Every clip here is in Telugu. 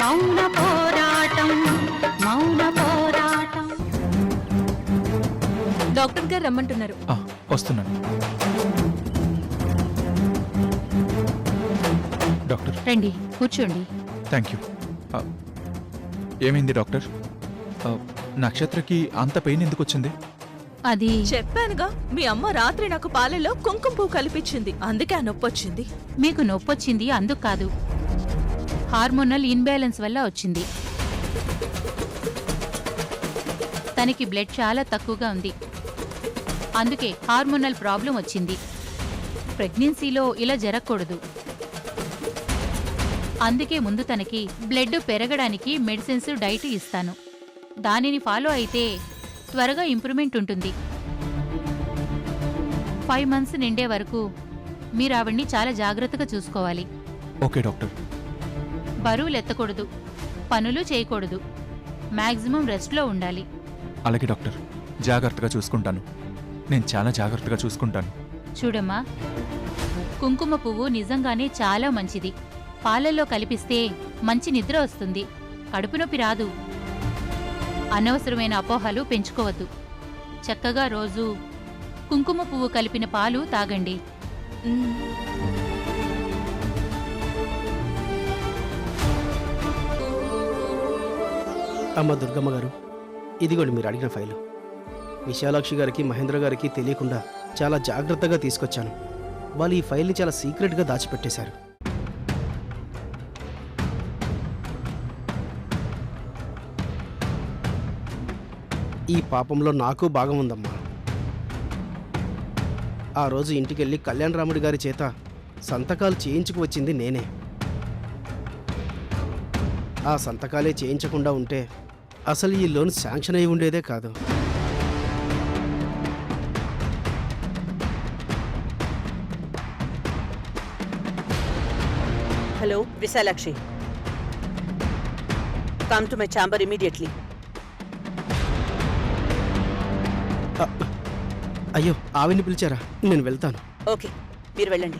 మౌన పోరాటం మౌన పోరాటం. డాక్టర్ గారు రమ్మంటున్నారు. వస్తున్నాను. డాక్టర్ రండి, కూర్చోండి. Thank you. ఏమైంది డాక్టర్? నక్షత్రకి అంత పెయిన్ ఎందుకు వచ్చింది? అది చెప్పానుగా, మీ అమ్మ రాత్రి నాకు పాలలో కుంకుమ పువ్వు కలిపించింది, అందుకే ఆ నొప్పి వచ్చింది. మీకు నొప్పొచ్చింది అందుకు కాదు, హార్మోనల్ ఇన్బ్యాలెన్స్ వల్ల వచ్చింది. తనకి బ్లడ్ చాలా తక్కువగా ఉంది, అందుకే హార్మోనల్ ప్రాబ్లం వచ్చింది. ప్రెగ్నెన్సీలో ఇలా జరగకూడదు. అందుకే ముందు తనకి బ్లడ్ పెరగడానికి మెడిసిన్స్ డైట్ ఇస్తాను. దానిని ఫాలో అయితే త్వరగా ఇంప్రూవ్మెంట్ ఉంటుంది. 5 months నిండే వరకు మీరు ఆవిడ్ని చాలా జాగ్రత్తగా చూసుకోవాలి. Okay doctor. బరువులు ఎత్తకూడదు, పనులు చేయకూడదు, మ్యాక్సిమం రెస్ట్లో ఉండాలి. అలాగే డాక్టర్, జాగ్రత్తగా చూసుకుంటాను. నేను చాలా జాగ్రత్తగా చూసుకుంటాను. చూడమ్మా, కుంకుమ పువ్వు నిజంగానే చాలా మంచిది. పాలల్లో కలిపిస్తే మంచి నిద్ర వస్తుంది, కడుపు నొప్పి రాదు. అనవసరమైన అపోహలు పెంచుకోవద్దు. చక్కగా రోజు కుంకుమ పువ్వు కలిపిన పాలు తాగండి. అమ్మ దుర్గమ్మ గారు, ఇదిగోండి మీరు అడిగిన ఫైలు. విశాలాక్షి గారికి మహేంద్ర గారికి తెలియకుండా చాలా జాగ్రత్తగా తీసుకొచ్చాను. వాళ్ళు ఈ ఫైల్ని చాలా సీక్రెట్గా దాచిపెట్టేశారు. ఈ పాపంలో నాకు భాగం ఉందమ్మా. ఆ రోజు ఇంటికెళ్ళి కళ్యాణరాముడి గారి చేత సంతకాలు చేయించుకు వచ్చింది నేనే. ఆ సంతకాలే చేయించకుండా ఉంటే అసలు ఈ లోన్ శాంక్షన్ అయి ఉండేదే కాదు. Hello Visalakshi, come to my chamber immediately. అయ్యో, ఆవిని పిలిచారా? నేను వెళ్తాను. ఓకే, మీరు వెళ్ళండి.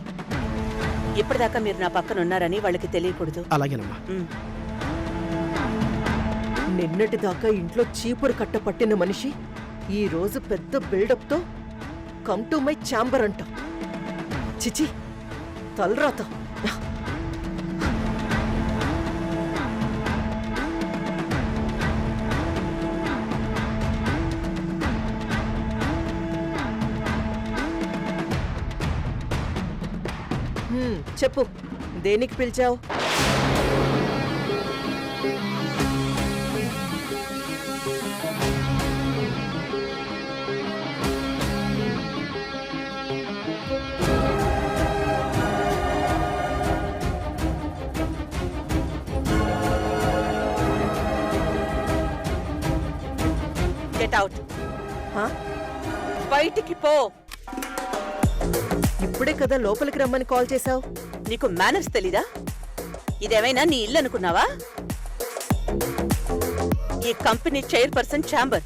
ఇప్పటిదాకా మీరు నా పక్కన ఉన్నారని వాళ్ళకి తెలియకూడదు. అలాగేనమ్మా. నిన్నటిదాకా ఇంట్లో చీపురు కట్ట పట్టిన మనిషి ఈ రోజు పెద్ద బిల్డప్తో కమ్ టు మై ఛాంబర్ అంట. చిచి, తలరాత. చెప్పు, దేనికి పిలిచావు? Get out. బయటికి పో. ఇప్పుడే కదా లోపలికి రమ్మని కాల్ చేశావు. నీకు మేనర్స్ తెలీదా? ఇదేమైనా నీ ఇల్లు అనుకున్నావా? ఈ కంపెనీ చైర్పర్సన్ ఛాంబర్.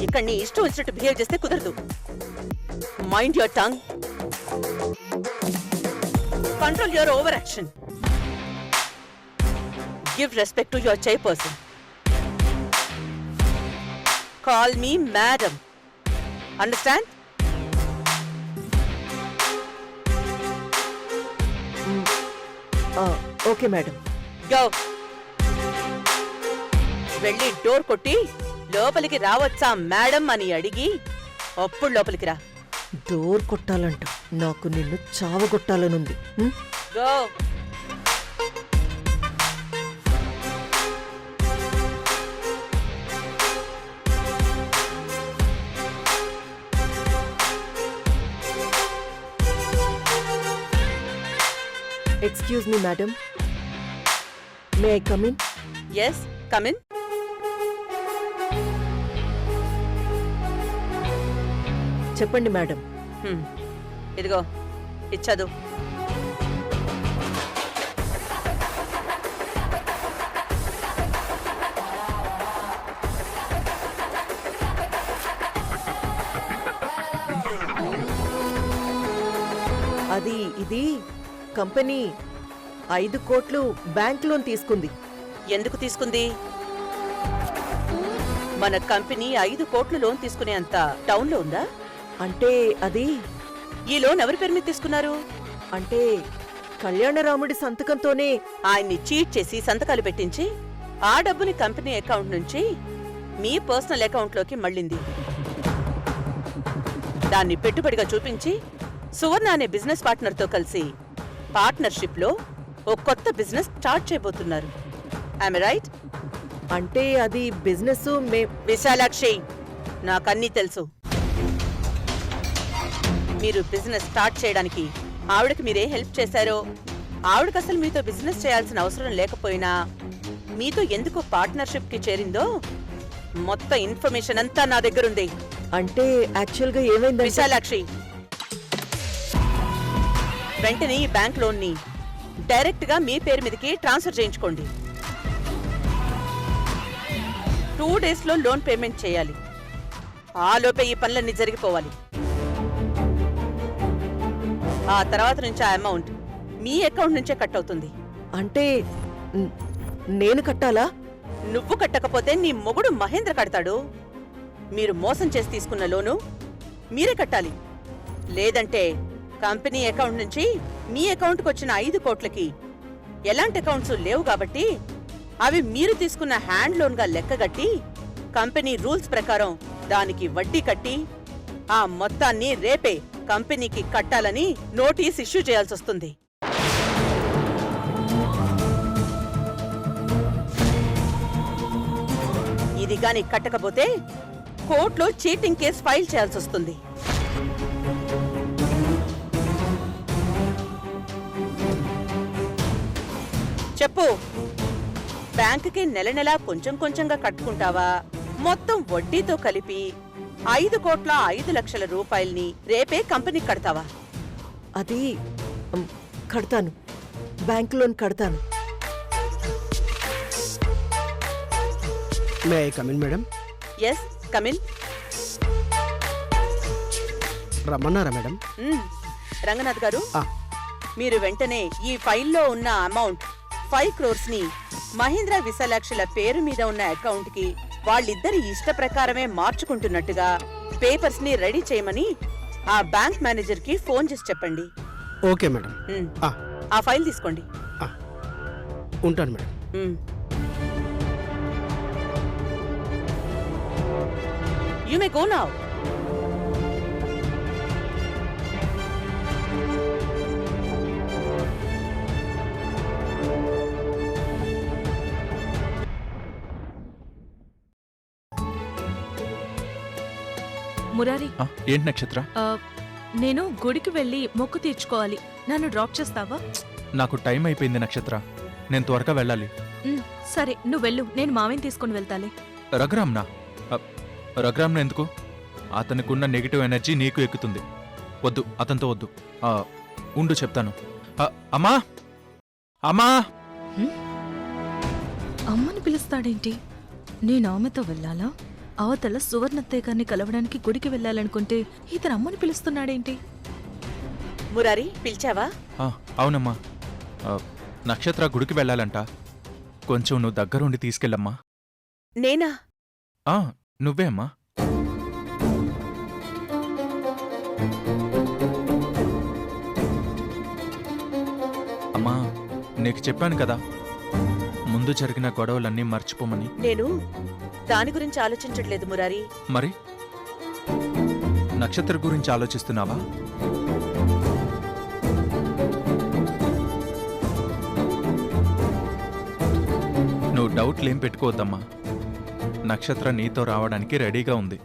ఇక్కడ నీ ఇష్టం వచ్చినట్టు బిహేవ్ చేస్తే కుదరదు. Mind your tongue, control your over action, give respect to your chairperson. Call me madam. Understand? Okay madam. Go. వెళ్ళి డోర్ కొట్టి లోపలికి రావచ్చా మేడం అని అడిగి అప్పుడు లోపలికి రా. డోర్ కొట్టాలంట. నాకు నిన్ను చావగొట్టాలనుంది. Go. Excuse me madam, may I come in? Yes, come in. చెప్పండి మేడం. ఇదిగో ఇచ్చదు. అది ఇది కంపెనీ 5 కోట్లు బ్యాంక్ లోన్ తీసుకుంది. ఎందుకు తీసుకుంది? మన కంపెనీ 5 కోట్లు లోన్ తీసుకునే అంత టౌన్లో ఉందా? అంటే అది ఈ లోన్ ఎవరి పేరు మీద తీసుకున్నారు? అంటే కళ్యాణరాముడి సంతకంతోనే. ఆయన్ని చీట్ చేసి సంతకాలు పెట్టించి ఆ డబ్బుని కంపెనీ అకౌంట్ నుంచి మీ పర్సనల్ అకౌంట్లోకి మళ్ళింది. దాన్ని పెట్టుబడిగా చూపించి సువర్ణ అనే బిజినెస్ పార్ట్నర్తో కలిసి పార్ట్నర్షిప్లో ఓ కొత్త బిజినెస్ స్టార్ట్ చేయబోతున్నారు. I'm right? అంటే అది బిజినెస్ విశాలాక్షి, నాకన్నీ తెలుసు. మీరు బిజినెస్ స్టార్ట్ చేయడానికి ఆవిడకి మీరేం హెల్ప్ చేశారో, ఆవిడకి అసలు మీతో బిజినెస్ చేయాల్సిన అవసరం లేకపోయినా మీతో ఎందుకు పార్ట్నర్షిప్ కి చేరిందో మొత్తం ఇన్ఫర్మేషన్ అంతా నా దగ్గరుంది. అంటే యాక్చువల్ గా ఏమైంది విశాలాక్షి, వెంటనే ఈ బ్యాంక్ లోన్ ని డైరెక్ట్ గా మీ పేరు మీదకి ట్రాన్స్ఫర్ చేయించుకోండి. 2 days లో లోన్ పేమెంట్ చేయాలి. ఆ లోపే ఈ పనులన్నీ జరిగిపోవాలి. ఆ తర్వాత నుంచి ఆ అమౌంట్ మీ అకౌంట్ నుంచే కట్ అవుతుంది. అంటే నేను కట్టాలా? నువ్వు కట్టకపోతే నీ మొగుడు మహేంద్ర కడతాడు. మీరు మోసం చేసి తీసుకున్న లోను మీరే కట్టాలి. లేదంటే కంపెనీ అకౌంట్ నుంచి మీ అకౌంట్కి వచ్చిన 5 కోట్లకి ఎలాంటి అకౌంట్స్ లేవు కాబట్టి అవి మీరు తీసుకున్న హ్యాండ్ లోన్గా లెక్కగట్టి కంపెనీ రూల్స్ ప్రకారం దానికి వడ్డీ కట్టి ఆ మొత్తాన్ని రేపే కంపెనీకి కట్టాలని నోటీస్ ఇష్యూ చేయాల్సి వస్తుంది. ఇది గాని కట్టకపోతే కోర్టులో చీటింగ్ కేసు ఫైల్ చేయాల్సి వస్తుంది. చెప్పు, బ్యాంకుకి నెల నెలా కొంచెం కొంచెంగా కట్టుకుంటావా, మొత్తం వడ్డీతో కలిపి 5,05,00,000 రూపాయల్ని రేపే కంపెనీకి కడతావా? అది కడతాను, బ్యాంక్ లోన్ కడతాను. May I come in madam? Yes, come in. రమ్మన్నారా మేడం? రంగనాథ్ గారు, ఆ. మీరు వెంటనే ఈ ఫైల్లో ఉన్న అమౌంట్ 5 crores ని మహీంద్ర విశాలాక్షుల పేరు మీద ఉన్న అకౌంట్ కి వాళ్ళిద్దరి ఇష్ట ప్రకారమే మార్చుకుంటున్నట్టుగా పేపర్స్ ని రెడీ చేయమని ఆ బ్యాంక్ మేనేజర్ కి ఫోన్ చేసి చెప్పండి. Okay madam. ఆ ఫైల్ తీసుకోండి. ఉంటాను madam. You may go now. Murari, ఏంటి నక్షత్ర? నేను గుడికి వెళ్ళి మొక్కు తీర్చుకోవాలి. నన్ను డ్రాప్ చేస్తావా? నాకు టైం అయిపోయింది నక్షత్ర, నేను త్వరగా వెళ్ళాలి. సరే, నువ్వు వెళ్ళు, నేను మావిని తీసుకుని వెళ్తాలే. రఘురామ్నా? రఘురామ్న ఎందుకు? అతనికున్న నెగిటివ్ ఎనర్జీ నీకు ఎక్కుతుంది. వద్దు, అతనితో వద్దు. ఉండు చెప్తాను. అమ్మా, అమ్మా! అమ్మని పిలుస్తాడేంటి? నేను ఆమెతో వెళ్ళాలా? అవతల సువర్ణత్తయ్య గారిని కలవడానికి గుడికి వెళ్ళాలనుకుంటే ఇతను అమ్మని పిలుస్తున్నాడేంటి? మురారి, పిలిచావా? అవునమ్మా, నక్షత్ర గుడికి వెళ్ళాలంట. కొంచెం నువ్వు దగ్గరుండి తీసుకెళ్ళమ్మా. నేనా? నువ్వే అమ్మా. అమ్మా, నీకు చెప్పాను కదా ముందు జరిగిన గొడవలన్నీ మర్చిపోమని. నేను దాని గురించి ఆలోచించట్లేదు మురారి. మరి నక్షత్ర గురించి ఆలోచిస్తున్నావా? నువ్వు డౌట్లేం పెట్టుకోవద్దమ్మా. నక్షత్ర నీతో రావడానికి రెడీగా ఉంది.